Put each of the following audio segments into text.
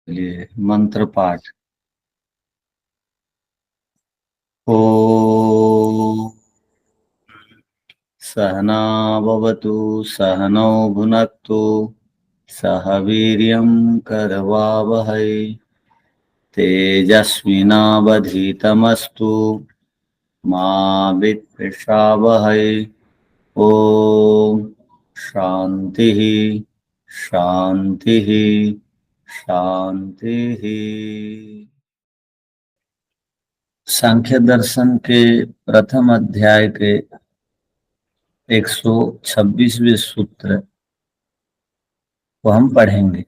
लिए मंत्र पाठ। ओ सहना भवतु सहनौ भुनक्तु सह वीर्यं करवावहै तेजस्विनावधीतमस्तु मा विद्विषावहै। ओम शांति शांति शांति। सांख्य दर्शन के प्रथम अध्याय के 126वें सूत्र को हम पढ़ेंगे।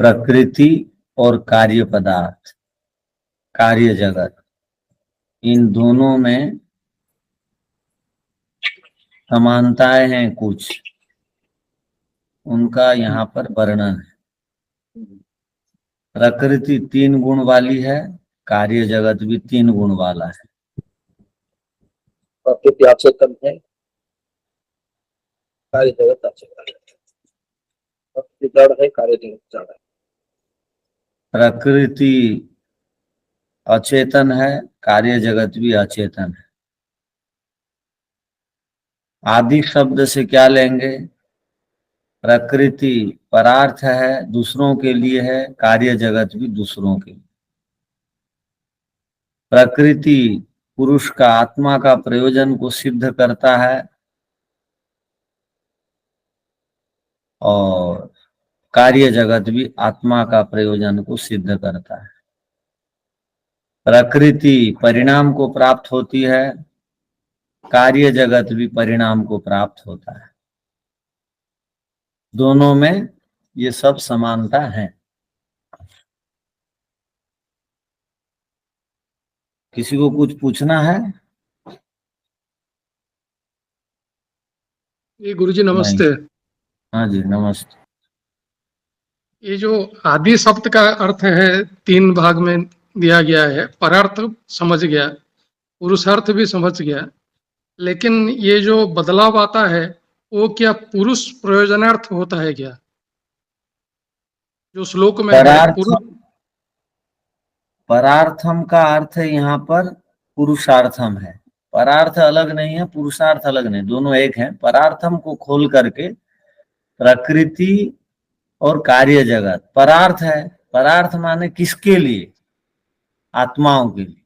प्रकृति और कार्य पदार्थ, कार्य जगत, इन दोनों में समानताएं हैं कुछ, उनका यहाँ पर वर्णन है। प्रकृति 3 गुण वाली है, कार्य जगत भी 3 गुण वाला है। प्रकृति अचेतन है, कार्य जगत अचेतन है। प्रकृति जड़ है, कार्य जगत जड़ है। प्रकृति अचेतन है, कार्य जगत भी अचेतन है। आदि शब्द से क्या लेंगे? प्रकृति परार्थ है, दूसरों के लिए है, कार्य जगत भी दूसरों के लिए। प्रकृति पुरुष का, आत्मा का प्रयोजन को सिद्ध करता है और कार्य जगत भी आत्मा का प्रयोजन को सिद्ध करता है। प्रकृति परिणाम को प्राप्त होती है, कार्य जगत भी परिणाम को प्राप्त होता है। दोनों में ये सब समानता है। किसी को कुछ पूछना है? ये गुरुजी नमस्ते। हाँ जी नमस्ते। ये जो आदि शब्द का अर्थ है 3 भाग में दिया गया है। परार्थ समझ गया, पुरुषार्थ भी समझ गया, लेकिन ये जो बदलाव आता है वो क्या पुरुष प्रयोजनार्थ होता है क्या? जो श्लोक में है परार्थम का अर्थ है यहाँ पर पुरुषार्थम है। परार्थ अलग नहीं है, पुरुषार्थ अलग नहीं, दोनों एक हैं। परार्थम को खोल करके प्रकृति और कार्य जगत परार्थ है। परार्थ माने किसके लिए? आत्माओं के लिए,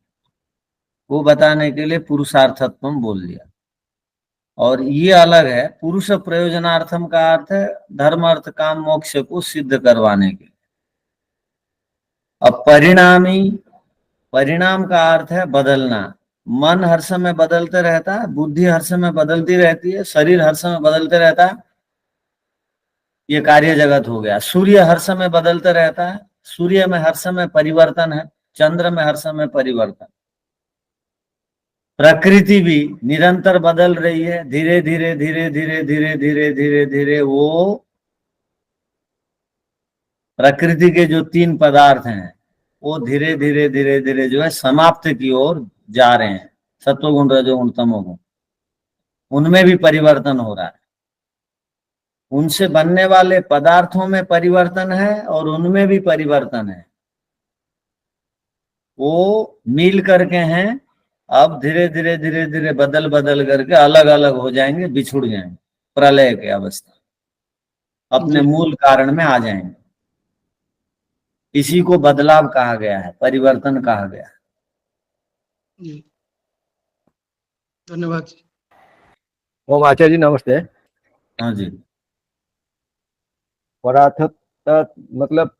वो बताने के लिए पुरुषार्थत्व बोल दिया। और ये अलग है। पुरुष प्रयोजनार्थम का अर्थ है धर्म अर्थ काम मोक्ष को सिद्ध करवाने के लिए। अब परिणामी, परिणाम का अर्थ है बदलना। मन हर समय बदलते रहता है, बुद्धि हर समय बदलती रहती है, शरीर हर समय बदलते रहता है, ये कार्य जगत हो गया। सूर्य हर समय बदलते रहता है, सूर्य में हर समय परिवर्तन है, चंद्र में हर समय परिवर्तन। प्रकृति भी निरंतर बदल रही है, धीरे धीरे धीरे धीरे धीरे धीरे धीरे धीरे वो प्रकृति के जो 3 पदार्थ हैं वो धीरे धीरे धीरे धीरे जो है समाप्त की ओर जा रहे हैं। सत्वगुण रजोगुण तमोगुण, उनमें भी परिवर्तन हो रहा है। उनसे बनने वाले पदार्थों में परिवर्तन है और उनमें भी परिवर्तन है। वो मिल करके हैं, अब धीरे धीरे धीरे धीरे बदल बदल करके अलग अलग हो जाएंगे, बिछुड़ जाएंगे, प्रलय की अवस्था, अपने मूल कारण में आ जाएंगे। इसी को बदलाव कहा गया है, परिवर्तन कहा गया है। धन्यवाद। ओम आचार्य जी नमस्ते। हाँ जी। परार्थ मतलब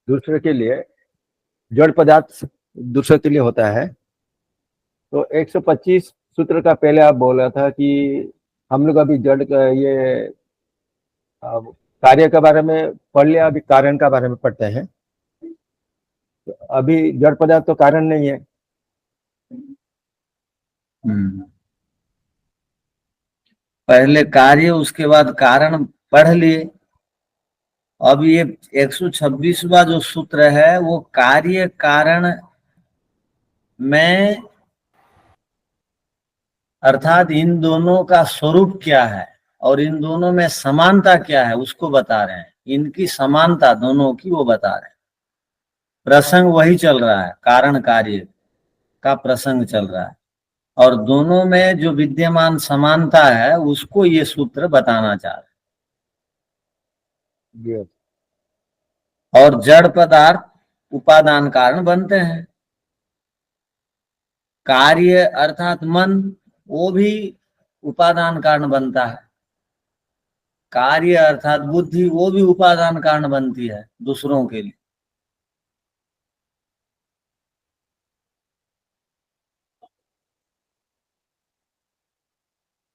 दूसरे के लिए, जड़ पदार्थ दूसरे के लिए होता है। तो 125 सूत्र का पहले आप बोला था कि हम लोग अभी जड़ का ये कार्य के बारे में पढ़ लिया, अभी कारण का बारे में पढ़ते हैं। तो अभी जड़ पदार्थ तो कारण नहीं है। पहले कार्य उसके बाद कारण पढ़ लिए। अब ये 126वां जो सूत्र है वो कार्य कारण में, अर्थात इन दोनों का स्वरूप क्या है और इन दोनों में समानता क्या है उसको बता रहे हैं। इनकी समानता दोनों की वो बता रहे हैं। प्रसंग वही चल रहा है, कारण कार्य का प्रसंग चल रहा है, और दोनों में जो विद्यमान समानता है उसको ये सूत्र बताना चाह रहे Yes. हैं। और जड़ पदार्थ उपादान कारण बनते हैं। कार्य अर्थात मन, वो भी उपादान कारण बनता है। कार्य अर्थात बुद्धि, वो भी उपादान कारण बनती है दूसरों के लिए।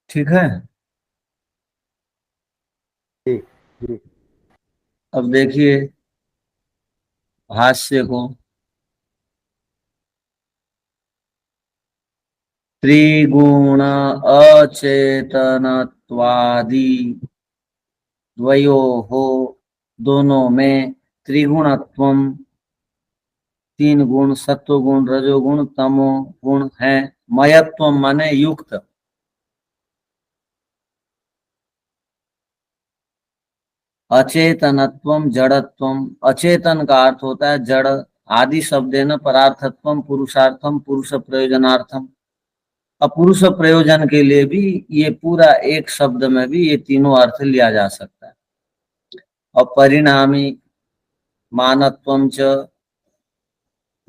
ठीक है। ठीक ठीक। अब देखिए भाष्य को। त्रिगुण अचेतनत्वादि द्वयोः, दोनों में त्रिगुणत्वम, तीन गुण, सत्वगुण, रजोगुण, तमो गुण है। मयत्वम माने युक्त। अचेतनत्वम जड़त्वम, अचेतन का अर्थ होता है जड़। आदि शब्देन परार्थत्वम पुरुषार्थम पुरुष प्रयोजनार्थम। अब पुरुष प्रयोजन के लिए भी ये पूरा एक शब्द में भी ये तीनों अर्थ लिया जा सकता है। और परिणामी मानत्वम च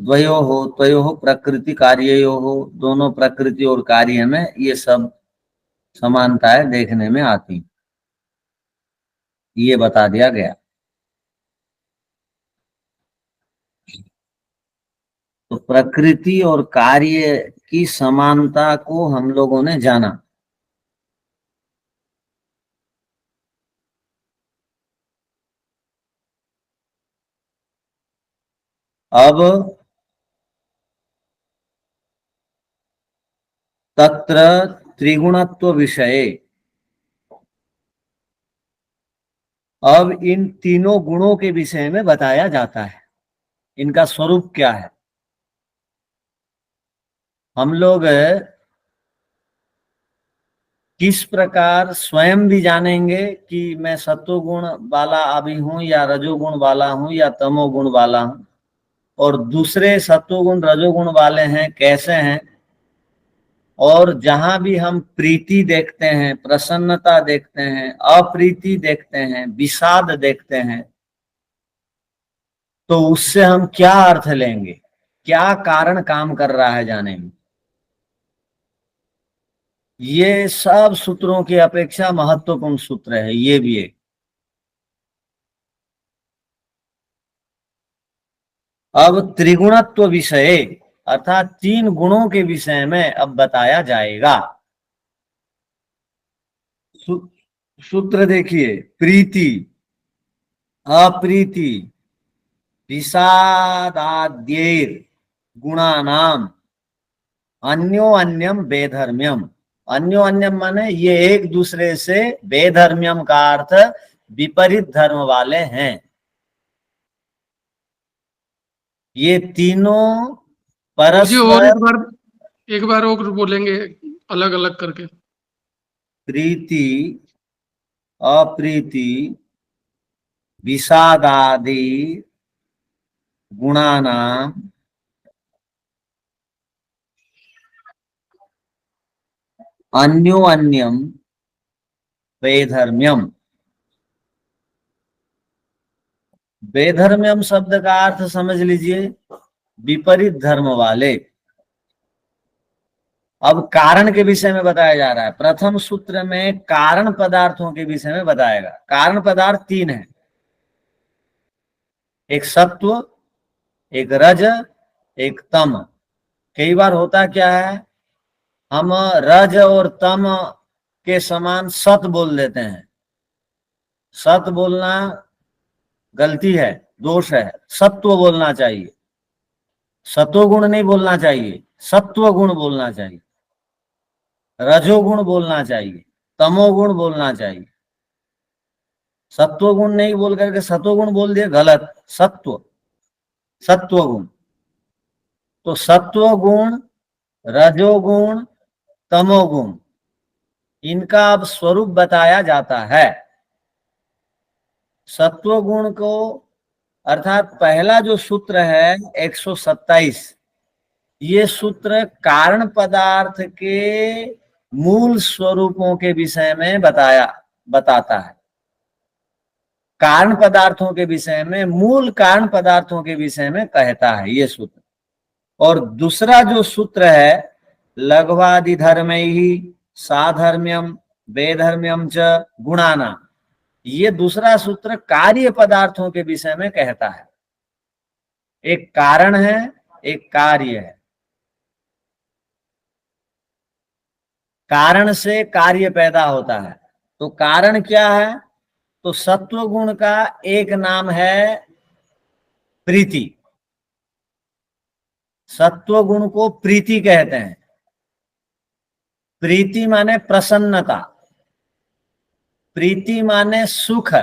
द्वयोः त्वयोः प्रकृति कार्ययोः, दोनों प्रकृति और कार्य में ये सब समानताएं देखने में आती, ये बता दिया गया। तो प्रकृति और कार्य की समानता को हम लोगों ने जाना। अब तत्र त्रिगुणत्व विषये, अब इन तीनों गुणों के विषय में बताया जाता है। इनका स्वरूप क्या है। हम लोग किस प्रकार स्वयं भी जानेंगे कि मैं सत्वगुण वाला अभी हूं या रजोगुण वाला हूं या तमोगुण वाला हूं, और दूसरे सत्वगुण रजोगुण वाले हैं कैसे हैं। और जहां भी हम प्रीति देखते हैं, प्रसन्नता देखते हैं, अप्रीति देखते हैं, विषाद देखते हैं, तो उससे हम क्या अर्थ लेंगे, क्या कारण काम कर रहा है जाने में। ये सब सूत्रों की अपेक्षा महत्वपूर्ण सूत्र है ये भी एक। अब त्रिगुणत्व विषय अर्थात तीन गुणों के विषय में अब बताया जाएगा। सूत्र देखिए, प्रीति, अप्रीति, विषादाद्यैर गुणानाम अन्योन्यम बेधर्म्यम। अन्योन्यम माने ये एक दूसरे से, बेधर्म्यम का अर्थ विपरीत धर्म वाले हैं। ये तीनों जी, और परस्पर एक बार और बोलेंगे अलग अलग करके। प्रीति, अप्रीति, विषादादि गुणानाम अन्योन्यम वैधर्म्यम। वैधर्म्यम शब्द का अर्थ समझ लीजिए विपरीत धर्म वाले। अब कारण के विषय में बताया जा रहा है। प्रथम सूत्र में कारण पदार्थों के विषय में बताएगा। कारण पदार्थ तीन है, एक सत्व, एक रज, एक तम। कई बार होता क्या है, हम रज और तम के समान सत बोल देते हैं। सत बोलना गलती है, दोष है। सत्व बोलना चाहिए, सतोगुण नहीं बोलना चाहिए, सत्व गुण बोलना चाहिए। रजोगुण बोलना चाहिए, तमोगुण बोलना चाहिए। सत्वगुण नहीं बोल करके सतोगुण बोल दिए, गलत। सत्व, सत्वगुण। तो सत्वगुण, रजोगुण, तमोगुण, इनका अब स्वरूप बताया जाता है। सत्व गुण को, अर्थात पहला जो सूत्र है 127, ये सूत्र कारण पदार्थ के मूल स्वरूपों के विषय में बताता है। कारण पदार्थों के विषय में, मूल कारण पदार्थों के विषय में कहता है ये सूत्र। और दूसरा जो सूत्र है लघ्वादि धर्म ही साधर्म्यम वेधर्म्यम च गुणाना, ये दूसरा सूत्र कार्य पदार्थों के विषय में कहता है। एक कारण है, एक कार्य है। कारण से कार्य पैदा होता है। तो कारण क्या है? तो सत्व गुण का एक नाम है प्रीति। सत्व गुण को प्रीति कहते हैं। प्रीति माने प्रसन्नता, प्रीति माने सुख,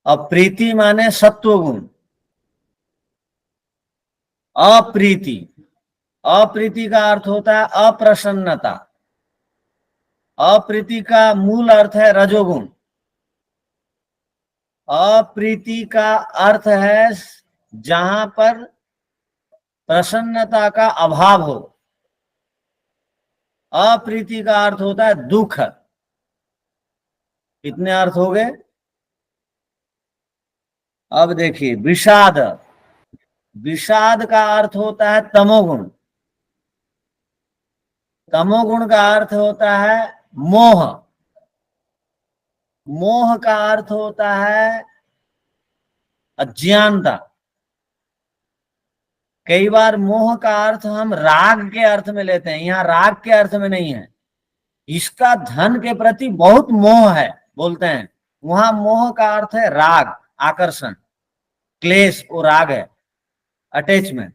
और प्रीति माने सत्व गुण। अप्रीति, अप्रीति का अर्थ होता है अप्रसन्नता। अप्रीति का मूल अर्थ है रजोगुण। अप्रीति का अर्थ है जहां पर प्रसन्नता का अभाव हो। अप्रीति का अर्थ होता है दुख। कितने अर्थ हो गए? अब देखिए, विषाद, विषाद का अर्थ होता है तमोगुण। तमोगुण का अर्थ होता है मोह। मोह का अर्थ होता है अज्ञानता। कई बार मोह का अर्थ हम राग के अर्थ में लेते हैं, यहाँ राग के अर्थ में नहीं है। इसका धन के प्रति बहुत मोह है बोलते हैं, वहां मोह का अर्थ है राग, आकर्षण, क्लेश, वो राग है, अटैचमेंट।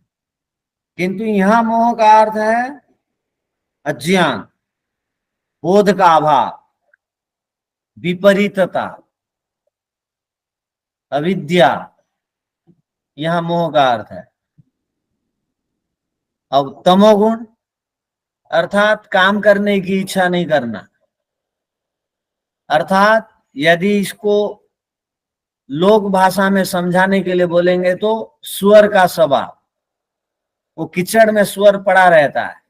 किंतु यहां मोह का अर्थ है अज्ञान, बोध का अभाव, विपरीतता, अविद्या, यहां मोह का अर्थ है। अब तमोगुण अर्थात काम करने की इच्छा नहीं करना। अर्थात यदि इसको लोक भाषा में समझाने के लिए बोलेंगे तो सुअर का स्वभाव, वो कीचड़ में सुअर पड़ा रहता है,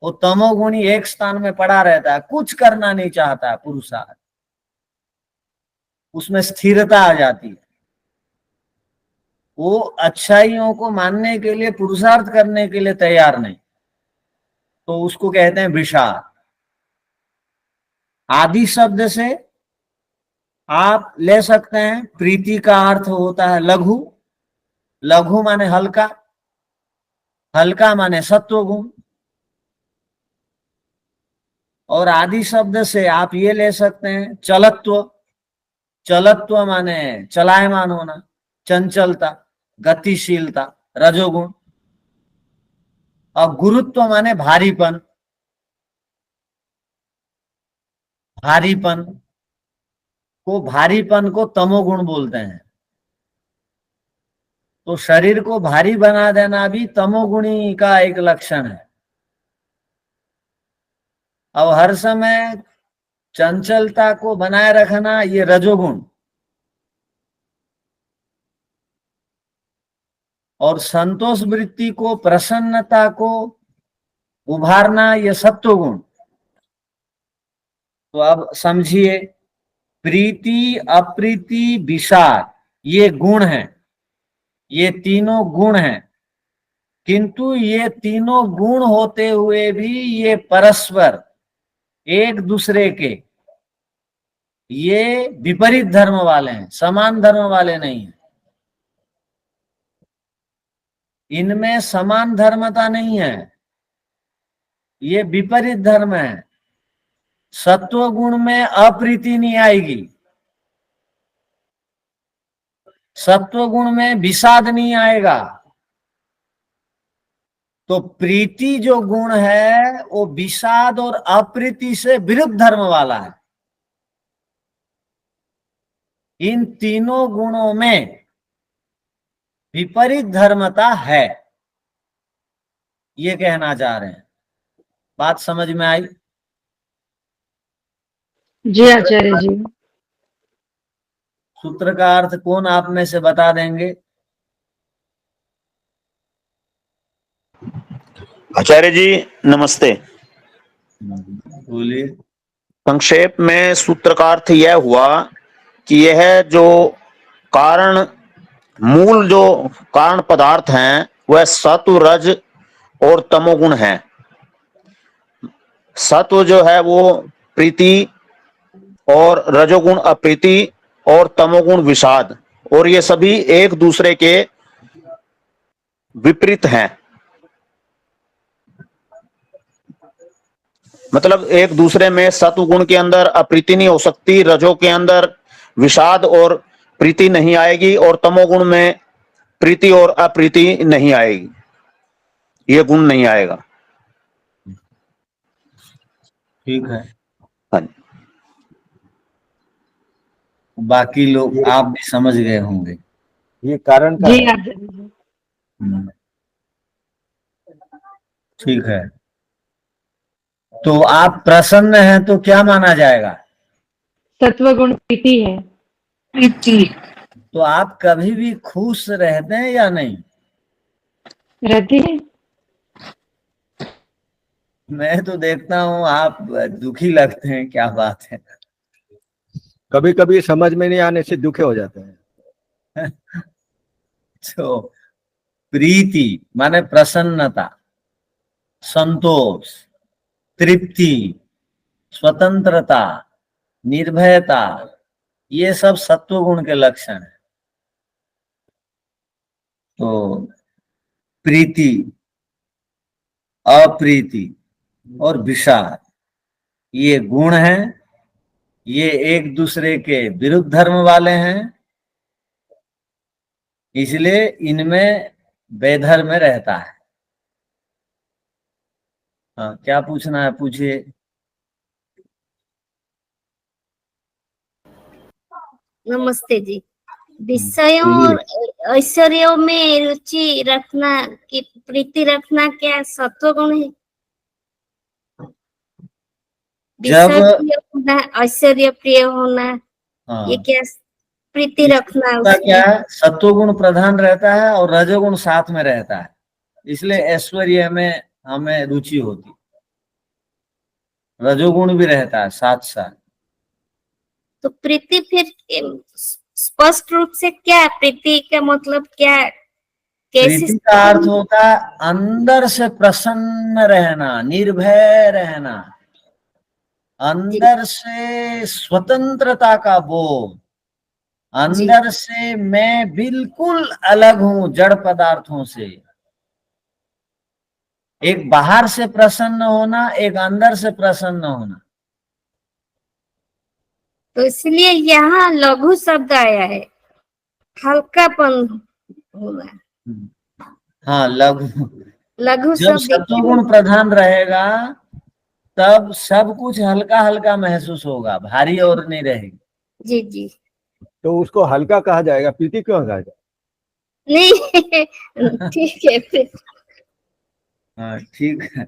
वो तमोगुणी एक स्थान में पड़ा रहता है, कुछ करना नहीं चाहता है पुरुषार्थ, उसमें स्थिरता आ जाती है। वो अच्छाइयों को मानने के लिए, पुरुषार्थ करने के लिए तैयार नहीं, तो उसको कहते हैं विषाद। आदि शब्द से आप ले सकते हैं, प्रीति का अर्थ होता है लघु। लघु माने हल्का, हल्का माने सत्वगुण। और आदि शब्द से आप ये ले सकते हैं चलत्व। चलत्व माने चलायमान होना, चंचलता, गतिशीलता, रजोगुण। और गुरुत्व माने भारीपन। भारीपन को तमोगुण बोलते हैं। तो शरीर को भारी बना देना भी तमोगुणी का एक लक्षण है। अब हर समय चंचलता को बनाए रखना, ये रजोगुण। और संतोष वृत्ति को, प्रसन्नता को उभारना, ये सत्वगुण। तो अब समझिए, प्रीति, अप्रीति, विषाद, ये गुण हैं, ये तीनों गुण हैं। किंतु ये तीनों गुण होते हुए भी ये परस्पर एक दूसरे के, ये विपरीत धर्म वाले हैं, समान धर्म वाले नहीं हैं। इनमें समान धर्मता नहीं है, ये विपरीत धर्म है। सत्व गुण में अप्रीति नहीं आएगी, सत्व गुण में विषाद नहीं आएगा। तो प्रीति जो गुण है वो विषाद और अप्रीति से विरुद्ध धर्म वाला है। इन तीनों गुणों में विपरीत धर्मता है, ये कहना चाह रहे हैं। बात समझ में आई? जी आचार्य जी। सूत्र का अर्थ कौन आप में से बता देंगे? आचार्य जी नमस्ते। बोलिए। संक्षेप में सूत्र का अर्थ यह हुआ कि यह जो कारण मूल जो कारण पदार्थ हैं वह सत्व रज और तमोगुण है। सत्व जो है वो प्रीति और रजोगुण अप्रीति और तमोगुण विषाद, और ये सभी एक दूसरे के विपरीत हैं। मतलब एक दूसरे में सत्व गुण के अंदर अप्रीति नहीं हो सकती, रजो के अंदर विषाद और प्रीति नहीं आएगी, और तमोगुण में प्रीति और अप्रीति नहीं आएगी, ये गुण नहीं आएगा। ठीक है। हाँ जी। बाकी लोग आप भी समझ गए होंगे। ये कारण का जी है। आचार्य जी। ठीक है। तो आप प्रसन्न हैं तो क्या माना जाएगा? सत्वगुण प्रीति है। तो आप कभी भी खुश रहते हैं या नहीं? रहती है। मैं तो देखता हूँ आप दुखी लगते हैं, क्या बात है? कभी कभी समझ में नहीं आने से दुखे हो जाते हैं। तो प्रीति माने प्रसन्नता, संतोष, तृप्ति, स्वतंत्रता, निर्भयता, ये सब सत्व गुण के लक्षण है। तो प्रीति, अप्रीति और विषाद ये गुण हैं, ये एक दूसरे के विरुद्ध धर्म वाले हैं, इसलिए इनमें वैधर्म रहता है। हाँ, क्या पूछना है पूछिए। नमस्ते जी। विषयों और ऐश्वर्यों में रुचि रखना की प्रीति रखना क्या सत्व गुण है? जब विषय प्रिय होना, ऐश्वर्य प्रिय होना, हाँ, ये क्या प्रीति रखना इसका क्या उसमें? है, सत्वगुण प्रधान रहता है और रजोगुण साथ में रहता है, इसलिए ऐश्वर्य में हमें रुचि होती। रजोगुण भी रहता है साथ साथ। तो प्रीति फिर स्पष्ट रूप से क्या है? प्रीति का मतलब क्या है? कैसे? प्रीति का अर्थ होता है अंदर से प्रसन्न रहना, निर्भय रहना, अंदर से स्वतंत्रता का बोध, अंदर से मैं बिल्कुल अलग हूं जड़ पदार्थों से। एक बाहर से प्रसन्न होना, एक अंदर से प्रसन्न होना। तो इसलिए यहाँ लघु शब्द आया है, हल्कापन होना। हाँ, लघु। लघु जब शब्द सत्वगुण प्रधान रहेगा तब सब कुछ हल्का हल्का महसूस होगा, भारी और नहीं रहेगी। जी जी। तो उसको हल्का कहा जाएगा, प्रीति क्यों कहा जाएगा? नहीं ठीक है फिर। हाँ ठीक है।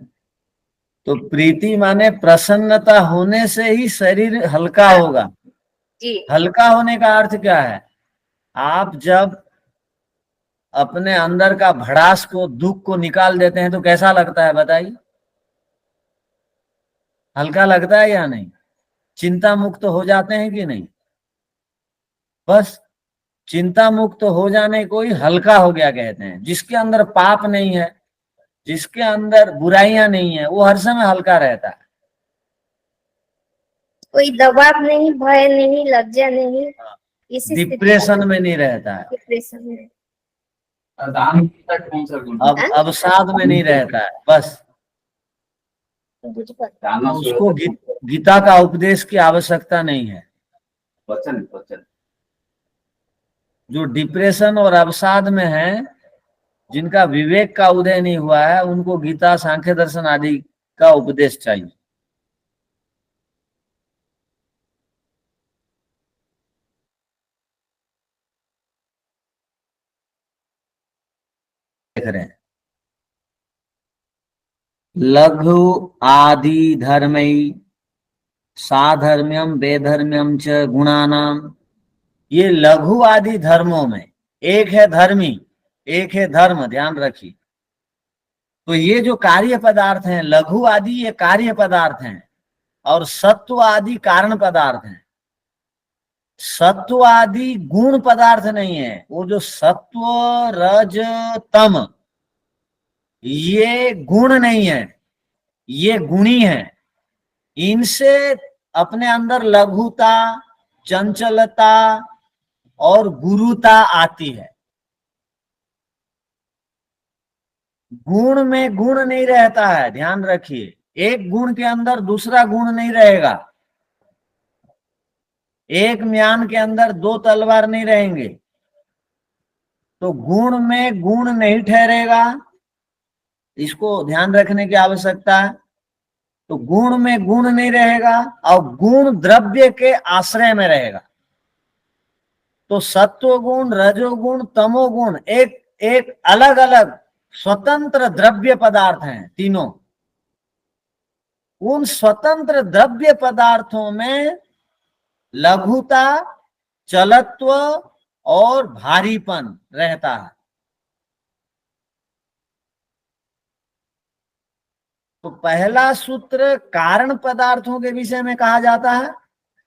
तो प्रीति माने प्रसन्नता होने से ही शरीर हल्का होगा। जी हल्का होने का अर्थ क्या है? आप जब अपने अंदर का भड़ास को, दुख को निकाल देते हैं तो कैसा लगता है बताइए? हल्का लगता है या नहीं? चिंता मुक्त हो जाते हैं कि नहीं? बस चिंता मुक्त हो जाने को ही हल्का हो गया कहते हैं। जिसके अंदर पाप नहीं है, जिसके अंदर बुराइयां नहीं है, वो हर समय हल्का रहता है। कोई दबाव नहीं, भय नहीं, लज्जा नहीं, इसी स्थिति डिप्रेशन में नहीं रहता है, डिप्रेशन में। अब अवसाद में नहीं रहता है। बस उसको गीता का उपदेश की आवश्यकता नहीं है। जो डिप्रेशन और अवसाद में है, जिनका विवेक का उदय नहीं हुआ है, उनको गीता, सांख्य दर्शन आदि का उपदेश चाहिए। देख रहे हैं, लघु आदि धर्मई साधर्म्यम वेधर्म्यम च गुणानाम, ये लघु आदि धर्मों में एक है धर्मी, एक है धर्म, ध्यान रखिए। तो ये जो कार्य पदार्थ हैं लघु आदि, ये कार्य पदार्थ हैं, और सत्व आदि कारण पदार्थ हैं। सत्व आदि गुण पदार्थ नहीं है। वो जो सत्व रज तम, ये गुण नहीं है, ये गुणी है। इनसे अपने अंदर लघुता, चंचलता और गुरुता आती है। गुण में गुण नहीं रहता है, ध्यान रखिए। एक गुण के अंदर दूसरा गुण नहीं रहेगा। एक म्यान के अंदर दो तलवार नहीं रहेंगे। तो गुण में गुण नहीं ठहरेगा, इसको ध्यान रखने की आवश्यकता है। तो गुण में गुण नहीं रहेगा और गुण द्रव्य के आश्रय में रहेगा। तो सत्व गुण, रजोगुण, तमोगुण एक एक अलग अलग स्वतंत्र द्रव्य पदार्थ हैं तीनों। उन स्वतंत्र द्रव्य पदार्थों में लघुता, चलत्व और भारीपन रहता है। तो पहला सूत्र कारण पदार्थों के विषय में कहा जाता है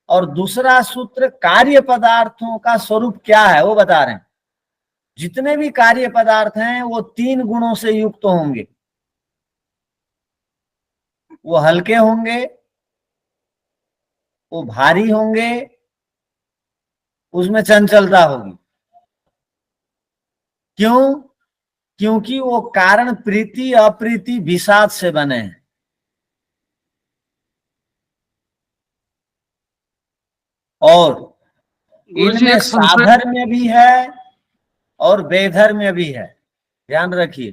और दूसरा सूत्र कार्य पदार्थों का स्वरूप क्या है वो बता रहे हैं। जितने भी कार्य पदार्थ हैं वो तीन गुणों से युक्त होंगे। वो हल्के होंगे, वो भारी होंगे, उसमें चंचलता होगी। क्यों? क्योंकि वो कारण प्रीति अप्रीति विषाद से बने हैं। और गुरुजी इनमें एक संशय, साधर्म्य भी है और वेधर्म्य भी है। ध्यान रखिए,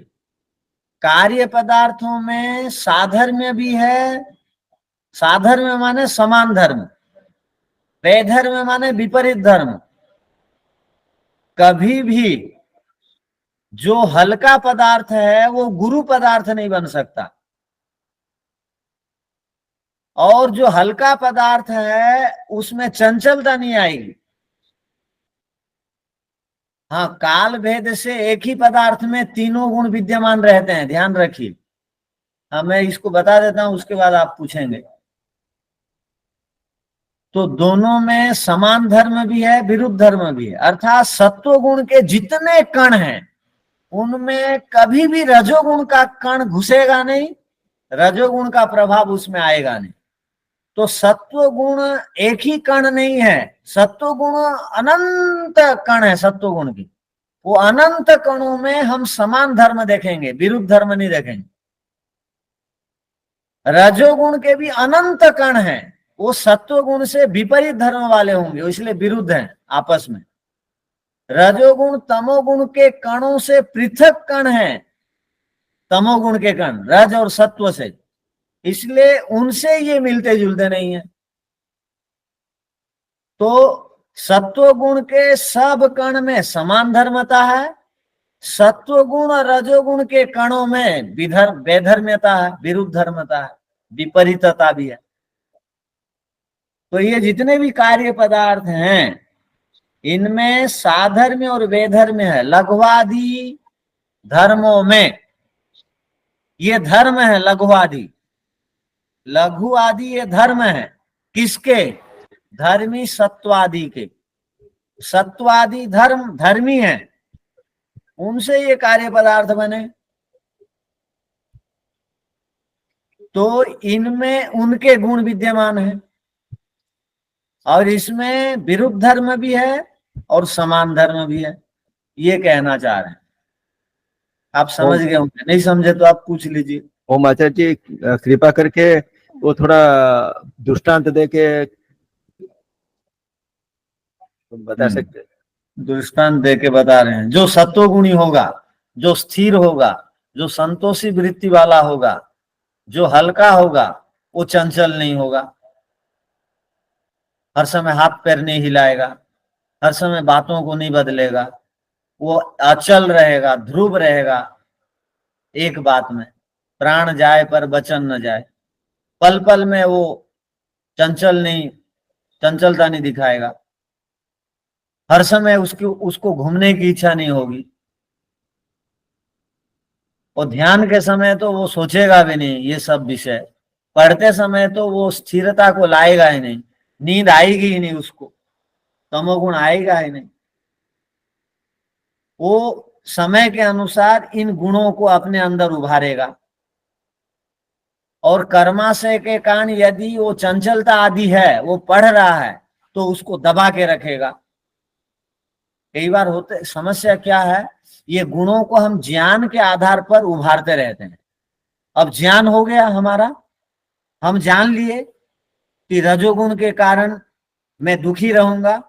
कार्य पदार्थों में साधर्म्य भी है। साधर्म्य माने समान धर्म, वेधर्म्य माने विपरीत धर्म। कभी भी जो हल्का पदार्थ है वो गुरु पदार्थ नहीं बन सकता, और जो हल्का पदार्थ है उसमें चंचलता नहीं आएगी। हाँ, काल भेद से एक ही पदार्थ में तीनों गुण विद्यमान रहते हैं, ध्यान रखिए। हाँ, मैं इसको बता देता हूं, उसके बाद आप पूछेंगे। तो दोनों में समान धर्म भी है, विरुद्ध धर्म भी है। अर्थात सत्व गुण के जितने कण हैं उनमें कभी भी रजोगुण का कण घुसेगा नहीं, रजोगुण का प्रभाव उसमें आएगा नहीं। तो सत्व गुण एक ही कण नहीं है, सत्व गुण अनंत कण है। सत्व गुण की वो अनंत कणों में हम समान धर्म देखेंगे, विरुद्ध धर्म नहीं देखेंगे। रजोगुण के भी अनंत कण हैं, वो सत्व गुण से विपरीत धर्म वाले होंगे, इसलिए विरुद्ध हैं आपस में। रजोगुण तमोगुण के कणों से पृथक कण हैं, तमोगुण के कण रज और सत्व से, इसलिए उनसे ये मिलते जुलते नहीं है। तो सत्व गुण के सब कण में समान धर्मता है, सत्व गुण और रजोगुण के कणों में वैधर्म्यता है, विरुद्ध धर्मता है, विपरीतता भी है। तो ये जितने भी कार्य पदार्थ हैं इनमें साधर्म्य और वेधर्म्य है। लघुवादी धर्मों में ये धर्म है, लघुवादी लघु आदि ये धर्म है। किसके? धर्मी सत्वादि के। सत्वादि धर्म धर्मी है, उनसे ये कार्य पदार्थ बने। तो इनमें उनके गुण विद्यमान है और इसमें विरुद्ध धर्म भी है और समान धर्म भी है, ये कहना चाह रहे हैं। आप समझ गए होंगे, नहीं समझे तो आप पूछ लीजिए। ओम आचार्य जी कृपा करके वो थोड़ा दृष्टांत दे के बता सकते हैं? दृष्टांत दे के बता रहे हैं। जो सत्वगुणी होगा, जो स्थिर होगा, जो संतोषी वृत्ति वाला होगा, जो हल्का होगा, वो चंचल नहीं होगा, हर समय हाथ पैर नहीं हिलाएगा, हर समय बातों को नहीं बदलेगा, वो अचल रहेगा, ध्रुव रहेगा एक बात में। प्राण जाए पर वचन न जाए, पल पल में वो चंचलता नहीं दिखाएगा, हर समय उसको घूमने की इच्छा नहीं होगी, और ध्यान के समय तो वो सोचेगा भी नहीं ये सब विषय, पढ़ते समय तो वो स्थिरता को लाएगा ही नहीं, नींद आएगी ही नहीं, उसको तमोगुण आएगा ही नहीं। वो समय के अनुसार इन गुणों को अपने अंदर उभारेगा, और कर्माशय के कारण यदि वो चंचलता आदि है, वो पढ़ रहा है तो उसको दबा के रखेगा। कई बार होते समस्या क्या है, ये गुणों को हम ज्ञान के आधार पर उभारते रहते हैं। अब ज्ञान हो गया हमारा, हम जान लिए कि रजोगुण के कारण मैं दुखी रहूंगा,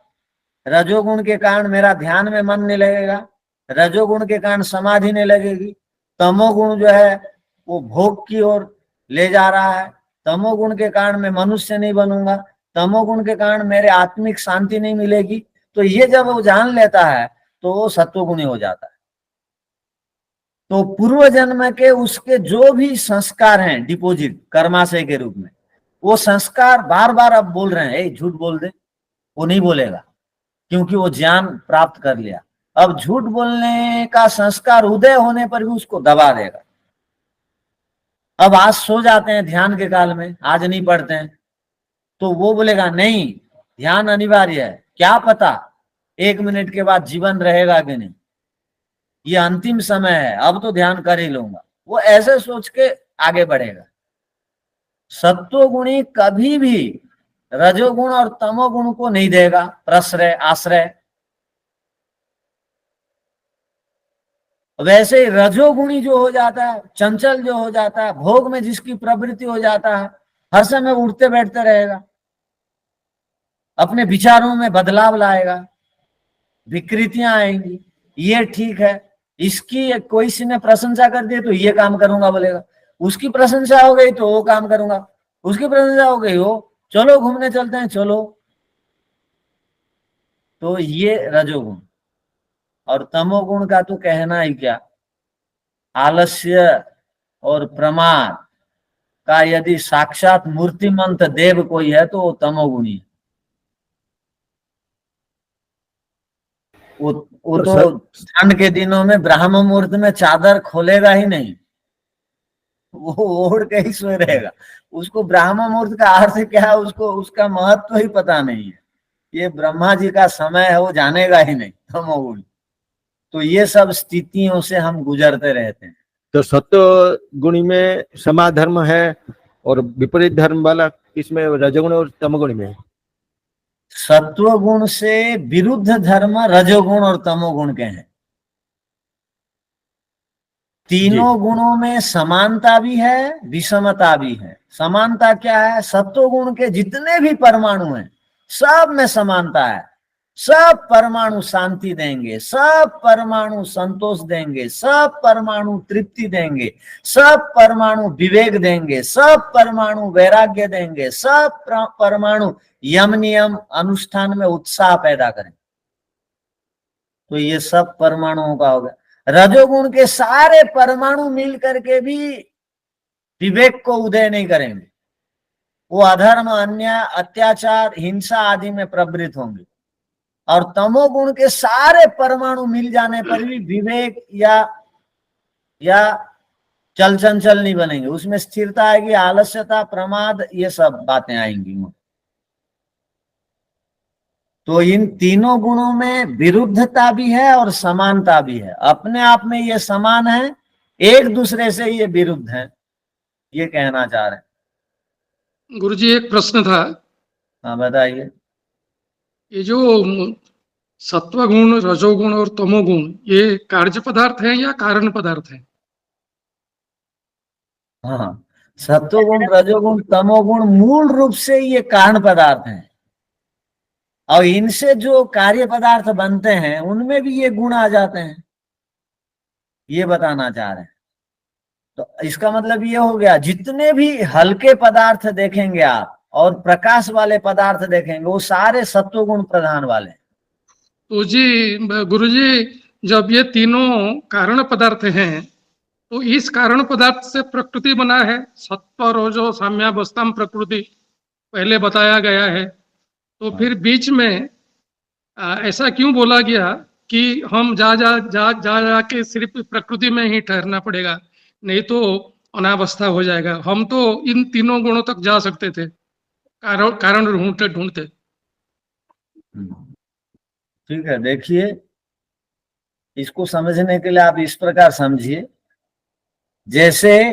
रजोगुण के कारण मेरा ध्यान में मन नहीं लगेगा, रजोगुण के कारण समाधि नहीं लगेगी, तमोगुण जो है वो भोग की ओर ले जा रहा है, तमोगुण के कारण मैं मनुष्य नहीं बनूंगा, तमोगुण के कारण मेरे आत्मिक शांति नहीं मिलेगी। तो ये जब वो जान लेता है तो वो सत्वगुणी हो जाता है। तो पूर्व जन्म के उसके जो भी संस्कार हैं डिपोजिट कर्माशय के रूप में, वो संस्कार बार बार अब बोल रहे हैं झूठ बोल दे, वो नहीं बोलेगा क्योंकि वो ज्ञान प्राप्त कर लिया। अब झूठ बोलने का संस्कार उदय होने पर भी उसको दबा देगा। अब आज सो जाते हैं ध्यान के काल में, आज नहीं पढ़ते हैं, तो वो बोलेगा नहीं ध्यान अनिवार्य है, क्या पता 1 मिनट के बाद जीवन रहेगा कि नहीं, ये अंतिम समय है, अब तो ध्यान कर ही लूंगा। वो ऐसे सोच के आगे बढ़ेगा। सत्वगुणी कभी भी रजोगुण और तमोगुण को नहीं देगा प्रश्रय आश्रय। वैसे ही रजोगुणी जो हो जाता है, चंचल जो हो जाता है, भोग में जिसकी प्रवृत्ति हो जाता है, हर समय उठते बैठते रहेगा, अपने विचारों में बदलाव लाएगा, विकृतियां आएंगी। ये ठीक है, इसकी कोई सी ने प्रशंसा कर दी तो ये काम करूंगा बोलेगा, उसकी प्रशंसा हो गई तो वो काम करूंगा, उसकी प्रशंसा हो गई हो चलो घूमने चलते हैं चलो। तो ये रजोगुण। और तमोगुण का तो कहना ही क्या, आलस्य और प्रमाद का यदि साक्षात मूर्तिमंत देव कोई है तो वो तमोगुणी है। वो तो ठंड के दिनों में ब्रह्म मुहूर्त में चादर खोलेगा ही नहीं, वो ओढ़ के ही सोए रहेगा। उसको ब्रह्म मुहूर्त का अर्थ क्या है, उसको उसका महत्व ही पता नहीं है। ये ब्रह्मा जी का समय है, वो जानेगा ही नहीं तमोगुणी। तो ये सब स्थितियों से हम गुजरते रहते हैं। तो सत्व गुणी में समाधर्म है और विपरीत धर्म वाला किसमें, रजोगुण और तमोगुण में? सत्वगुण से विरुद्ध धर्म रजोगुण और तमोगुण के हैं। तीनों गुणों में समानता भी है विषमता भी है। समानता क्या है, सत्वगुण के जितने भी परमाणु हैं सब में समानता है। सब परमाणु शांति देंगे, सब परमाणु संतोष देंगे, सब परमाणु तृप्ति देंगे, सब परमाणु विवेक देंगे, सब परमाणु वैराग्य देंगे, सब परमाणु यम नियम अनुष्ठान में उत्साह पैदा करें। तो ये सब परमाणुओं का हो गया। रजोगुण के सारे परमाणु मिल करके भी विवेक को उदय नहीं करेंगे, वो अधर्म अन्याय अत्याचार हिंसा आदि में प्रवृत्त होंगे। और तमोगुण के सारे परमाणु मिल जाने पर भी विवेक या चल चंचल नहीं बनेंगे, उसमें स्थिरता आएगी, आलस्यता प्रमाद ये सब बातें आएंगी। तो इन तीनों गुणों में विरुद्धता भी है और समानता भी है। अपने आप में ये समान है, एक दूसरे से ये विरुद्ध है, ये कहना चाह रहे हैं। गुरुजी एक प्रश्न था। हाँ बताइए। ये जो सत्वगुण रजोगुण और तमोगुण ये कार्य पदार्थ हैं या कारण पदार्थ हैं? हाँ, सत्वगुण रजोगुण तमोगुण मूल रूप से ये कारण पदार्थ हैं, और इनसे जो कार्य पदार्थ बनते हैं उनमें भी ये गुण आ जाते हैं, ये बताना चाह रहे हैं। तो इसका मतलब ये हो गया, जितने भी हल्के पदार्थ देखेंगे आप और प्रकाश वाले पदार्थ देखेंगे वो सारे सत्वगुण प्रधान वाले। तो जी गुरुजी, जब ये तीनों कारण पदार्थ हैं तो इस कारण पदार्थ से प्रकृति बना है, सत्व रजो साम्यावस्था प्रकृति। पहले बताया गया है, तो फिर बीच में ऐसा क्यों बोला गया कि हम जा के सिर्फ प्रकृति में ही ठहरना पड़ेगा, नहीं तो अनावस्था हो जाएगा। हम तो इन तीनों गुणों तक जा सकते थे कारण कारण ढूंढते ढूंढते। ठीक है, देखिए इसको समझने के लिए आप इस प्रकार समझिए, जैसे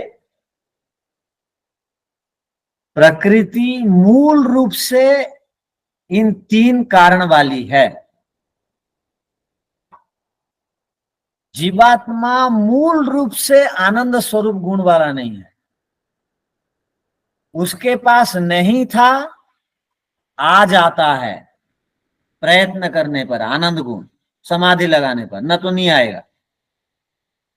प्रकृति मूल रूप से इन तीन कारण वाली है, जीवात्मा मूल रूप से आनंद स्वरूप गुण वाला नहीं है। उसके पास नहीं था, आ जाता है प्रयत्न करने पर, आनंद गुण समाधि लगाने पर, न तो नहीं आएगा।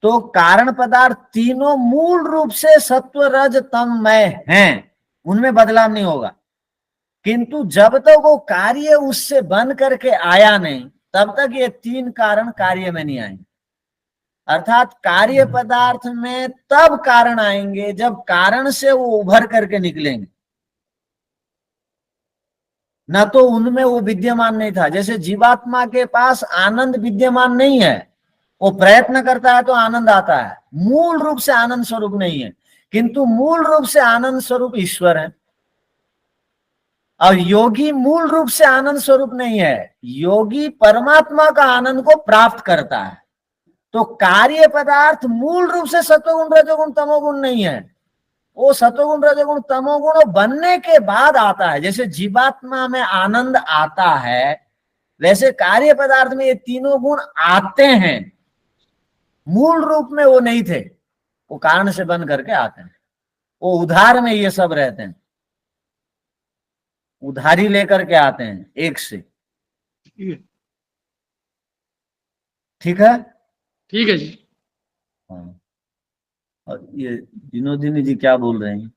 तो कारण पदार्थ तीनों मूल रूप से सत्व रज तम मय हैं, उनमें बदलाव नहीं होगा। किंतु जब तक वो कार्य उससे बन करके आया नहीं, तब तक ये तीन कारण कार्य में नहीं आएंगे। अर्थात कार्य पदार्थ में तब कारण आएंगे जब कारण से वो उभर करके निकलेंगे, न तो उनमें वो विद्यमान नहीं था। जैसे जीवात्मा के पास आनंद विद्यमान नहीं है, वो प्रयत्न करता है तो आनंद आता है, मूल रूप से आनंद स्वरूप नहीं है। किंतु मूल रूप से आनंद स्वरूप ईश्वर है। और योगी मूल रूप से आनंद स्वरूप नहीं है, योगी परमात्मा का आनंद को प्राप्त करता है। तो कार्य पदार्थ मूल रूप से सत्वगुण रजोगुण तमोगुण नहीं है, वो सत्वगुण रजोगुण तमोगुण बनने के बाद आता है। जैसे जीवात्मा में आनंद आता है, वैसे कार्य पदार्थ में ये तीनों गुण आते हैं। मूल रूप में वो नहीं थे, वो कारण से बन करके आते हैं। वो उधार में ये सब रहते हैं, उधारी लेकर के आते हैं एक से। ठीक है, ठीक है जी। हाँ। और ये विनोदिनी जी क्या बोल रहे हैं?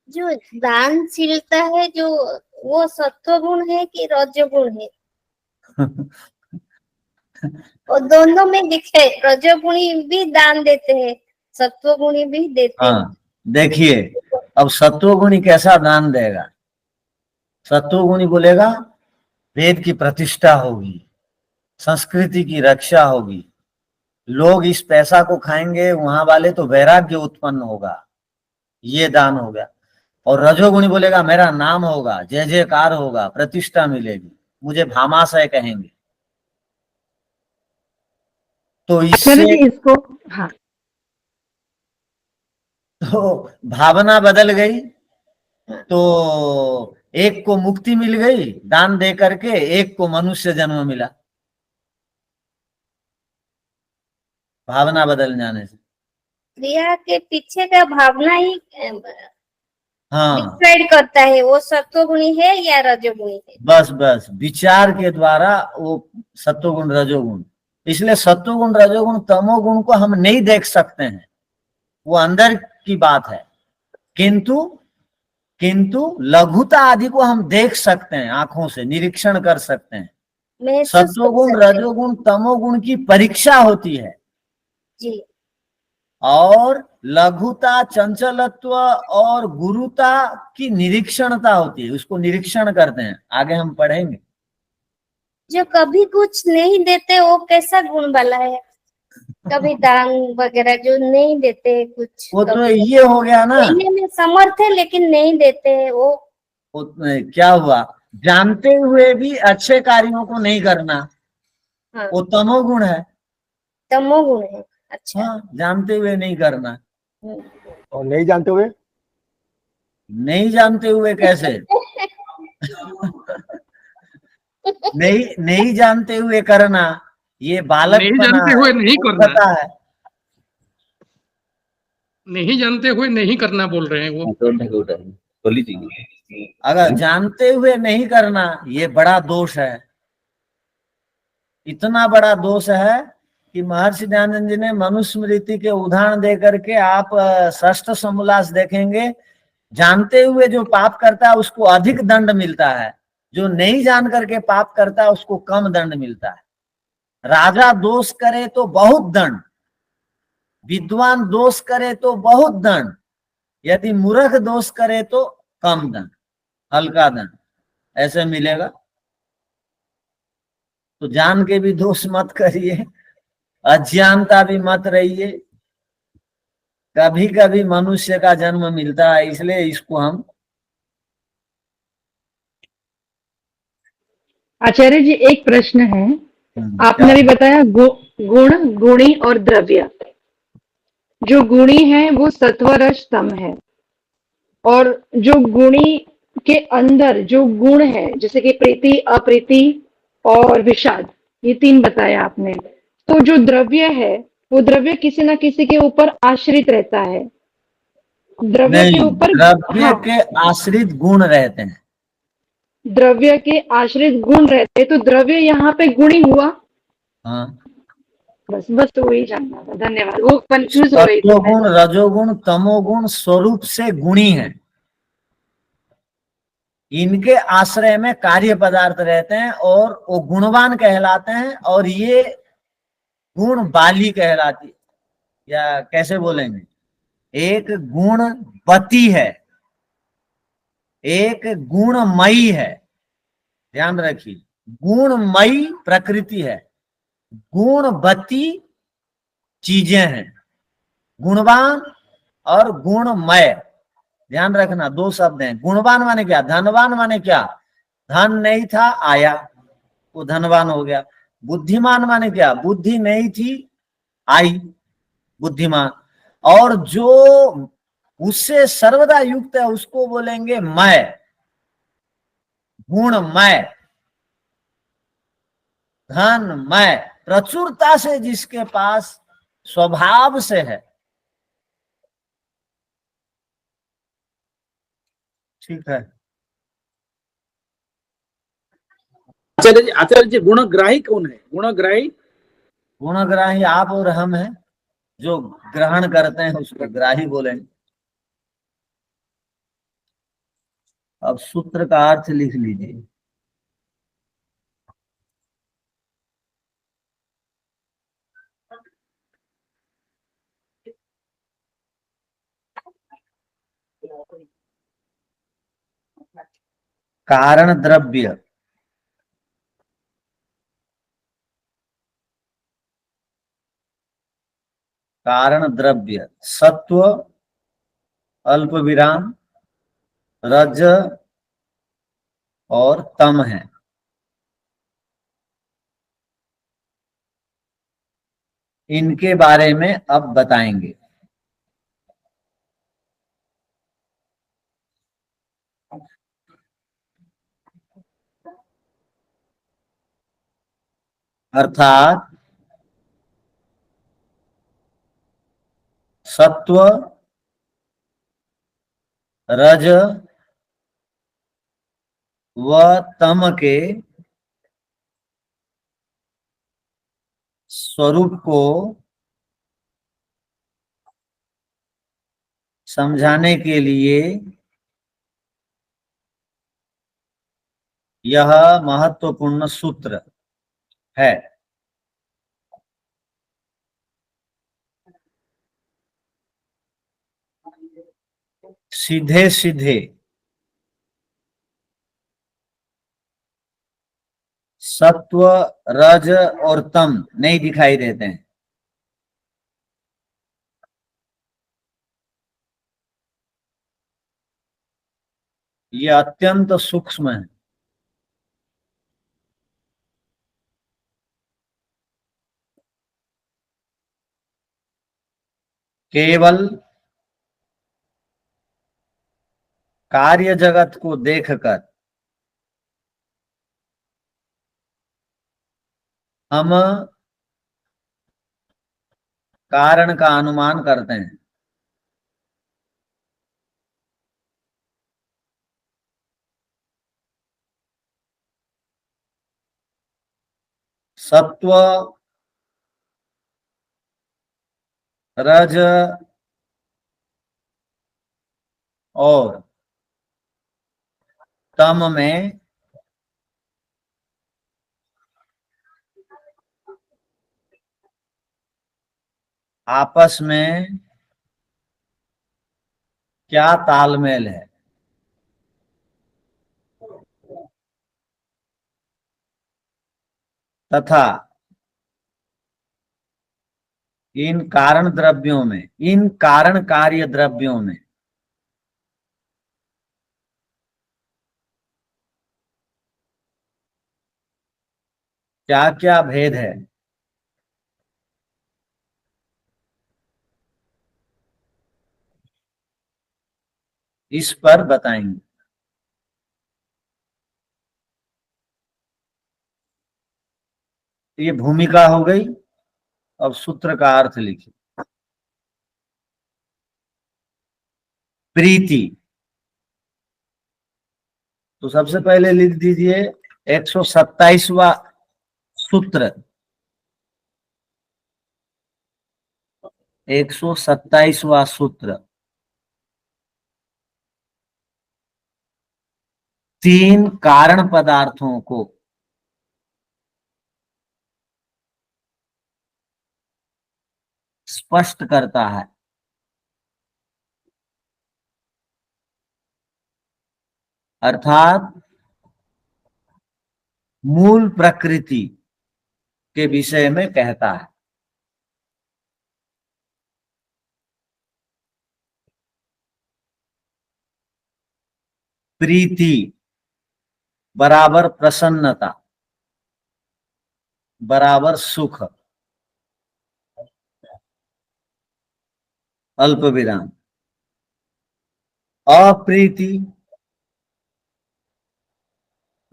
जो दानशीलता है, जो वो सत्वगुण है कि रजोगुण है? और दोनों में दिखे, रजोगुणी भी दान देते हैं, सत्वगुणी भी देते हैं। हाँ, देखिए अब सत्वगुणी कैसा दान देगा? सत्वगुणी बोलेगा वेद की प्रतिष्ठा होगी, संस्कृति की रक्षा होगी, लोग इस पैसा को खाएंगे, वहां वाले तो वैराग्य उत्पन्न होगा, ये दान हो गया। और रजोगुणी बोलेगा मेरा नाम होगा, जय जयकार होगा, प्रतिष्ठा मिलेगी, मुझे भामाशय कहेंगे। तो आचार्य इससे जी इसको, हाँ, तो भावना बदल गई। तो एक को मुक्ति मिल गई दान दे करके, एक को मनुष्य जन्म मिला भावना बदल जाने से। क्रिया के पीछे का भावना ही हाँ, डिसाइड करता है वो सत्वगुणी है या रजोगुणी है। बस बस विचार के द्वारा वो सत्वगुण रजोगुण। इसलिए सत्वगुण रजोगुण तमोगुण को हम नहीं देख सकते हैं, वो अंदर की बात है। किंतु लघुता आदि को हम देख सकते हैं, आंखों से निरीक्षण कर सकते हैं। महसूस कर सत्वगुण सकते हैं। रजोगुण तमोगुण की परीक्षा होती है, जी, और लघुता चंचलत्व और गुरुता की निरीक्षणता होती है, उसको निरीक्षण करते हैं। आगे हम पढ़ेंगे। जो कभी कुछ नहीं देते वो कैसा गुण वाला है? कभी दान वगैरह जो नहीं देते कुछ, वो तो कभी ये हो गया ना, देने में समर्थ है लेकिन नहीं देते, वो क्या हुआ, जानते हुए भी अच्छे कार्यों को नहीं करना, हाँ, वो तमोगुण है। तमोगुण है। अच्छा। हाँ, जानते हुए नहीं करना। और नहीं जानते हुए? नहीं जानते हुए कैसे? नहीं जानते हुए करना, ये बालक नहीं जानते हुए नहीं करना, पता है। नहीं जानते हुए नहीं करना बोल रहे हैं वो। अगर जानते हुए नहीं करना, ये बड़ा दोष है। इतना बड़ा दोष है कि महर्षि दयानंद जी ने मनुस्मृति के उदाहरण दे करके, आप षष्ठ समोल्लास देखेंगे, जानते हुए जो पाप करता है उसको अधिक दंड मिलता है, जो नहीं जान करके पाप करता है उसको कम दंड मिलता है। राजा दोष करे तो बहुत दंड, विद्वान दोष करे तो बहुत दंड, यदि मूर्ख दोष करे तो कम धन, हल्का धन, ऐसे मिलेगा। तो जान के भी दोष मत करिए, अज्ञानता भी मत रहिए। कभी कभी मनुष्य का जन्म मिलता है, इसलिए इसको हम आचार्य जी एक प्रश्न है। क्या आपने अभी बताया गुण, गुणी और द्रव्य। जो गुणी है वो सत्व रज तम है, और जो गुणी के अंदर जो गुण है जैसे कि प्रीति, अप्रीति और विषाद, ये तीन बताया आपने। तो जो द्रव्य है वो द्रव्य किसी ना किसी के ऊपर आश्रित रहता है, द्रव्य के नहीं, ऊपर। द्रव्य हाँ, के आश्रित गुण रहते हैं। द्रव्य के आश्रित गुण रहते, तो द्रव्य यहाँ पे गुणी हुआ। हाँ, बस बस तो वही जानना था, धन्यवाद। वो कंफ्यूज हो रही थी मैं। सत्वगुण, रजोगुण, तमोगुण स्वरूप से गुणी है। इनके आश्रय में कार्य पदार्थ रहते हैं और वो गुणवान कहलाते हैं, और ये गुण बाली कहलाती है, या कैसे बोलेंगे, एक गुणवती है, एक गुणमयी है। ध्यान रखिए, गुणमयी प्रकृति है, गुणवती चीजें हैं, गुणवान और गुणमय। ध्यान रखना, दो शब्द हैं। गुणवान माने क्या, धनवान माने क्या, धन नहीं था आया, वो धनवान हो गया। बुद्धिमान माने क्या, बुद्धि नहीं थी आई, बुद्धिमान। और जो उससे सर्वदा युक्त है उसको बोलेंगे मय, गुणमय, धनमय, प्रचुरता से जिसके पास स्वभाव से है। ठीक है। आचार्य जी गुणग्राही कौन है? गुणग्राही गुणग्राही आप और हम हैं, जो ग्रहण करते हैं उसको ग्राही बोलेंगे। अब सूत्र का अर्थ लिख लीजिए। कारण द्रव्य, कारण द्रव्य सत्व, अल्प विराम, रज और तम है। इनके बारे में अब बताएंगे। अर्थात सत्व, रज व तम के स्वरूप को समझाने के लिए यह महत्वपूर्ण सूत्र है। सीधे सीधे सत्व, रज और तम नहीं दिखाई देते हैं। ये अत्यंत सूक्ष्म है। केवल कार्य जगत को देखकर हम कारण का अनुमान करते हैं। सत्व, रज और तम में आपस में क्या तालमेल है, तथा इन कारण द्रव्यों में, इन कारण कार्य द्रव्यों में क्या क्या भेद है? इस पर बताएंगे। ये भूमिका हो गई। अब सूत्र का अर्थ लिखिए। प्रीति, तो सबसे पहले लिख दीजिए 127वां सूत्र। 127वां सूत्र, तीन कारण पदार्थों को स्पष्ट करता है। अर्थात मूल प्रकृति के विषय में कहता है। प्रीति बराबर प्रसन्नता बराबर सुख, अल्प विराम। अप्रीति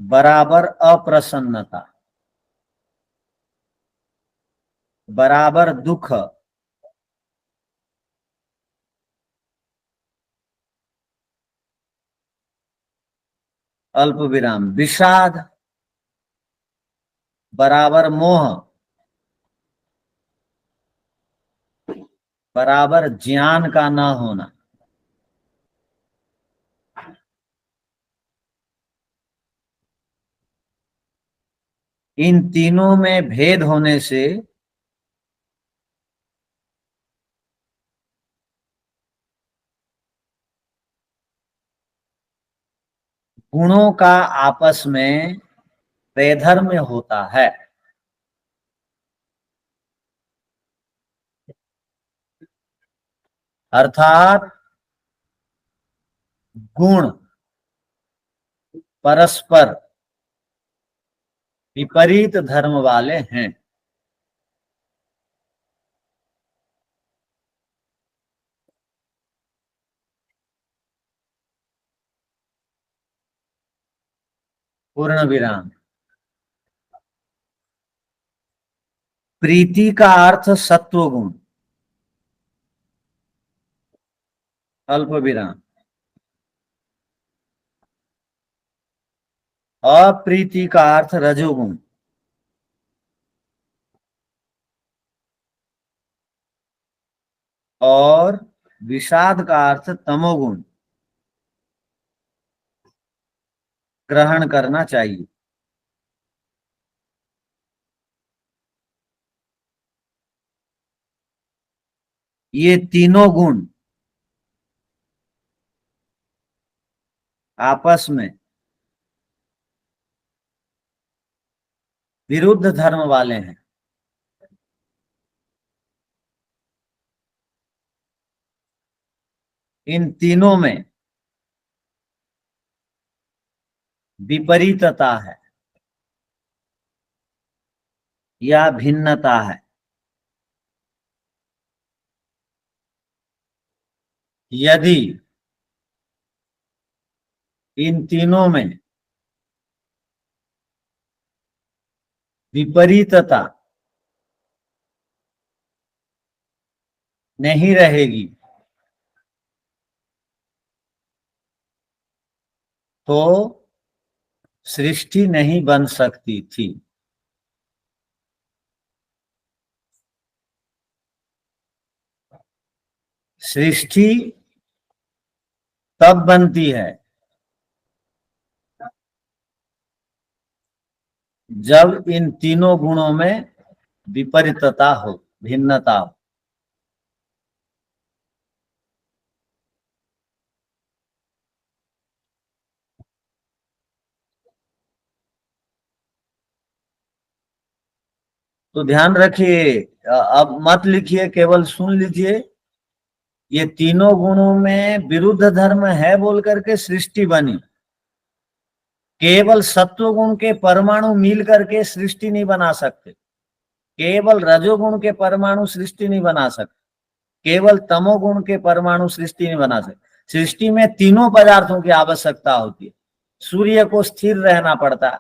बराबर अप्रसन्नता बराबर दुख, अल्प विराम। विषाद बराबर मोह बराबर ज्ञान का न होना। इन तीनों में भेद होने से गुणों का आपस में वैधर्म्य होता है। अर्थात गुण परस्पर विपरीत धर्म वाले हैं। पूर्ण विराम। प्रीति का अर्थ सत्व गुण, अल्प विराम। अप्रीति का अर्थ रजोगुण, और विषाद का अर्थ तमोगुण ग्रहण करना चाहिए। ये तीनों गुण आपस में विरुद्ध धर्म वाले हैं। इन तीनों में विपरीतता है या भिन्नता है। यदि इन तीनों में विपरीतता नहीं रहेगी तो सृष्टि नहीं बन सकती थी। सृष्टि तब बनती है जब इन तीनों गुणों में विपरीतता हो, भिन्नता हो। तो ध्यान रखिए, अब मत लिखिए, केवल सुन लीजिए। ये तीनों गुणों में विरुद्ध धर्म है बोल करके सृष्टि बनी। केवल सत्व गुण के परमाणु मिल करके सृष्टि नहीं बना सकते, केवल रजोगुण के परमाणु सृष्टि नहीं बना सकते, केवल तमोगुण के परमाणु सृष्टि नहीं बना सकते। सृष्टि में तीनों पदार्थों की आवश्यकता होती है। सूर्य को स्थिर रहना पड़ता है,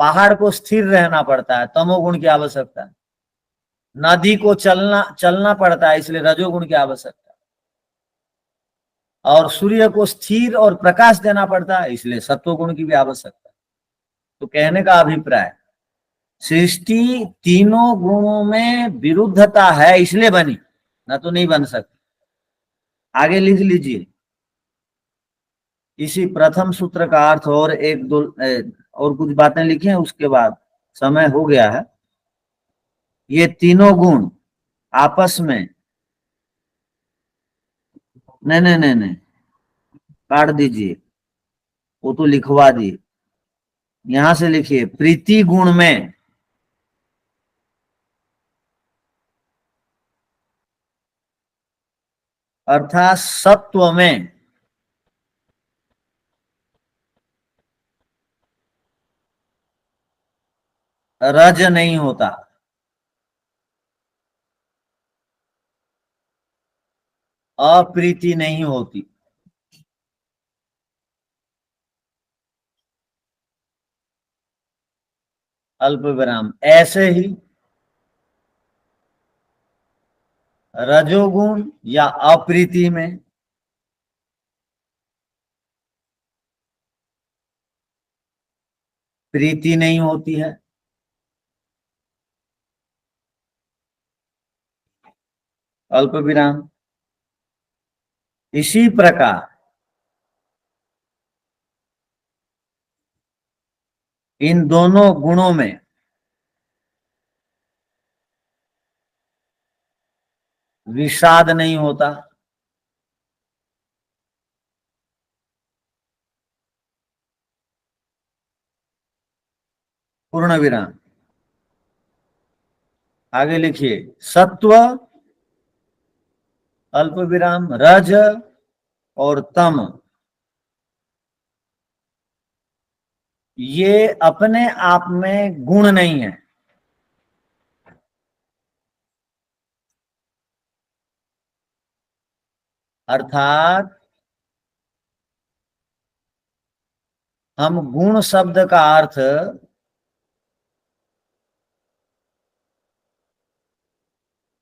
पहाड़ को स्थिर रहना पड़ता है, तमोगुण की आवश्यकता है। नदी को चलना पड़ता है, इसलिए रजोगुण की आवश्यकता है। और सूर्य को स्थिर और प्रकाश देना पड़ता है, इसलिए सत्वगुण की भी आवश्यकता है। तो कहने का अभिप्राय, सृष्टि तीनों गुणों में विरुद्धता है इसलिए बनी, ना तो नहीं बन सकती। आगे लिख लीजिए इसी प्रथम सूत्र का अर्थ, और एक दो और कुछ बातें लिखी हैं, उसके बाद समय हो गया है। ये तीनों गुण आपस में, नहीं काट दीजिए, वो तो लिखवा दिए। यहां से लिखिए, प्रीति गुण में अर्थात सत्व में रज नहीं होता, अप्रीति नहीं होती। अल्प विराम। ऐसे ही रजोगुण या अप्रीति में प्रीति नहीं होती है, अल्प विराम। इसी प्रकार इन दोनों गुणों में विषाद नहीं होता, पूर्ण विराम। आगे लिखिए, सत्व, अल्प विराम, रज और तम, ये अपने आप में गुण नहीं है। अर्थात हम गुण शब्द का अर्थ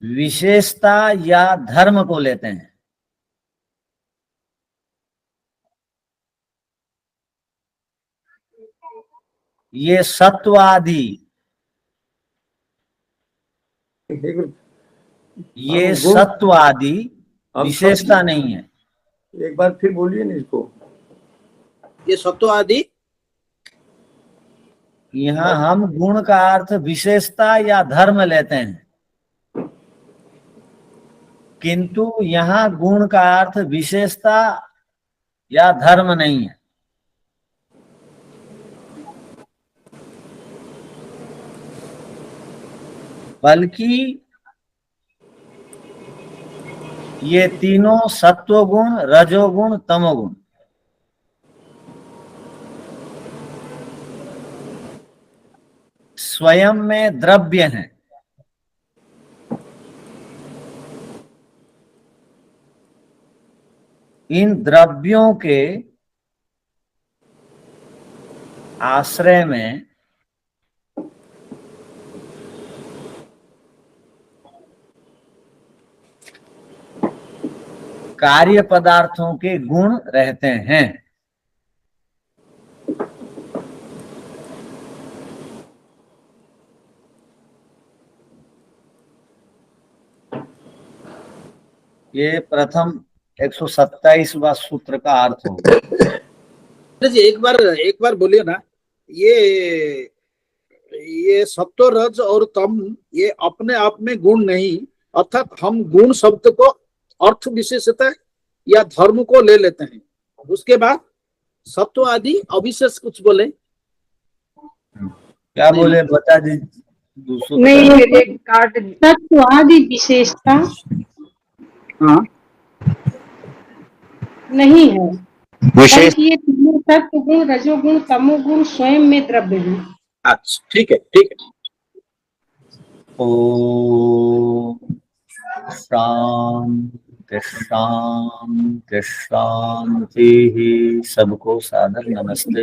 विशेषता या धर्म को लेते हैं। ये सत्व आदि, ये सत्व आदि विशेषता नहीं है। एक बार फिर बोलिए ना इसको। ये सत्व आदि, यहाँ हम गुण का अर्थ विशेषता या धर्म लेते हैं, किंतु यहाँ गुण का अर्थ विशेषता या धर्म नहीं है। बल्कि ये तीनों सत्वगुण, रजोगुण, तमोगुण स्वयं में द्रव्य हैं। इन द्रव्यों के आश्रय में कार्य पदार्थों के गुण रहते हैं। ये प्रथम 127वां सूत्र का अर्थ होगा। जी एक बार बोलिए ना, ये सत्व, रज और तम ये अपने आप में गुण नहीं, अर्थात हम गुण शब्द को अर्थ विशेषता या धर्म को ले लेते हैं। उसके बाद सत्व आदि अविशेष कुछ बोले, क्या बोले बता दूसरों नहीं का- मेरे काट दी। तत्वादि विशेषता हाँ नहीं है, विशेष बल्कि ये तीनों सत्व गुण, रजोगुण, तमोगुण स्वयं में द्रव्य है। अच्छा ठीक है ठीक है। ओ शांति शांति शांति। सबको सादर नमस्ते।